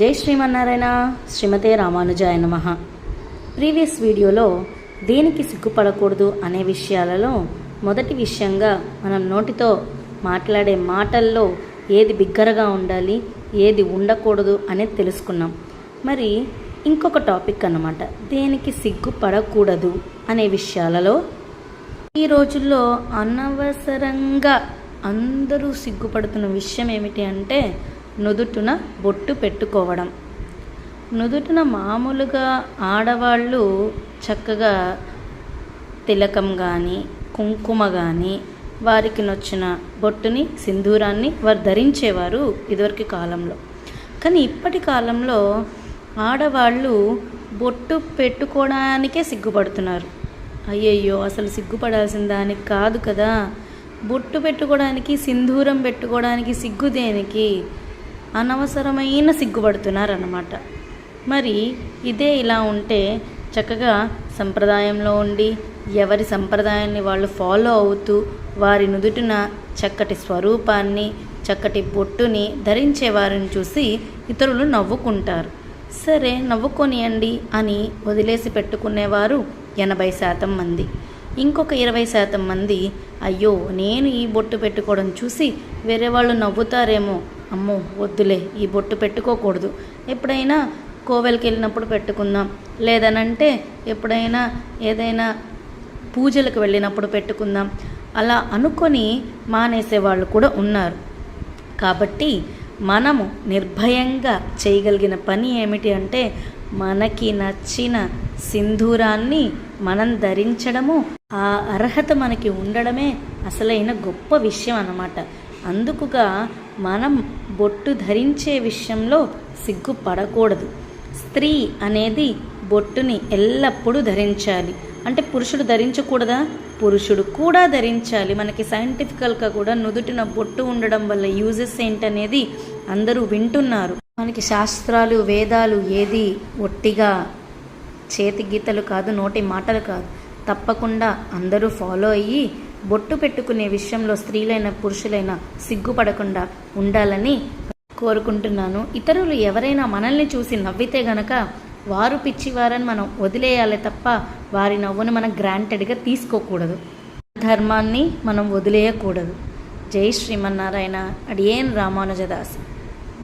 జై శ్రీమన్నారాయణ. శ్రీమతే రామానుజాయ నమః. ప్రీవియస్ వీడియోలో దేనికి సిగ్గుపడకూడదు అనే విషయాలలో మొదటి విషయంగా మనం నోటితో మాట్లాడే మాటల్లో ఏది బిగ్గరగా ఉండాలి, ఏది ఉండకూడదు అనేది తెలుసుకున్నాం. మరి ఇంకొక టాపిక్ అన్నమాట, దేనికి సిగ్గుపడకూడదు అనే విషయాలలో ఈ రోజుల్లో అనవసరంగా అందరూ సిగ్గుపడుతున్న విషయం ఏమిటి అంటే నుదుటున బొట్టు పెట్టుకోవడం. నుదుటున మామూలుగా ఆడవాళ్ళు చక్కగా తిలకం కానీ కుంకుమ కానీ వారికి నచ్చిన బొట్టుని సింధూరాన్ని వారు ధరించేవారు ఇదివరకు కాలంలో. కానీ ఇప్పటి కాలంలో ఆడవాళ్ళు బొట్టు పెట్టుకోవడానికే సిగ్గుపడుతున్నారు. అయ్యయ్యో, అసలు సిగ్గుపడాల్సిన దానికి కాదు కదా, బొట్టు పెట్టుకోవడానికి సింధూరం పెట్టుకోవడానికి సిగ్గు దేనికి, అనవసరమైన సిగ్గుపడుతున్నారన్నమాట. మరి ఇదే ఇలా ఉంటే చక్కగా సంప్రదాయంలో ఉండి ఎవరి సంప్రదాయాన్ని వాళ్ళు ఫాలో అవుతూ వారి నుదుటిన చక్కటి స్వరూపాన్ని చక్కటి బొట్టుని ధరించే వారిని చూసి ఇతరులు నవ్వుకుంటారు. సరే నవ్వుకొనియండి అని వదిలేసి పెట్టుకునేవారు 80% మంది. ఇంకొక 20% మంది అయ్యో నేను ఈ బొట్టు పెట్టుకోవడం చూసి వేరే వాళ్ళు నవ్వుతారేమో, అమ్మో వద్దులే ఈ బొట్టు పెట్టుకోకూడదు, ఎప్పుడైనా కోవెలకి వెళ్ళినప్పుడు పెట్టుకుందాం, లేదనంటే ఎప్పుడైనా ఏదైనా పూజలకు వెళ్ళినప్పుడు పెట్టుకుందాం, అలా అనుకొని మానేసేవాళ్ళు కూడా ఉన్నారు. కాబట్టి మనము నిర్భయంగా చేయగలిగిన పని ఏమిటి అంటే మనకి నచ్చిన సింధూరాన్ని మనం ధరించడము, ఆ అర్హత మనకి ఉండడమే అసలైన గొప్ప విషయం అన్నమాట. అందుకుగా మనం బొట్టు ధరించే విషయంలో సిగ్గుపడకూడదు. స్త్రీ అనేది బొట్టుని ఎల్లప్పుడూ ధరించాలి. అంటే పురుషుడు ధరించకూడదా? పురుషుడు కూడా ధరించాలి. మనకి సైంటిఫికల్గా కూడా నుదుటిన బొట్టు ఉండడం వల్ల యూజెస్ ఏంటనేది అందరూ వింటున్నారు. మనకి శాస్త్రాలు వేదాలు ఏది ఒట్టిగా చేతి గీతలు కాదు, నోటి మాటలు కాదు, తప్పకుండా అందరూ ఫాలో అయ్యి బొట్టు పెట్టుకునే విషయంలో స్త్రీలైన పురుషులైనా సిగ్గుపడకుండా ఉండాలని కోరుకుంటున్నాను. ఇతరులు ఎవరైనా మనల్ని చూసి నవ్వితే గనక వారు పిచ్చివారని మనం వదిలేయాలి తప్ప వారి నవ్వును మనం గ్రాంటెడ్గా తీసుకోకూడదు. ధర్మాన్ని మనం వదిలేయకూడదు. జై శ్రీమన్నారాయణ. అడియేన్ రామానుజదాస్.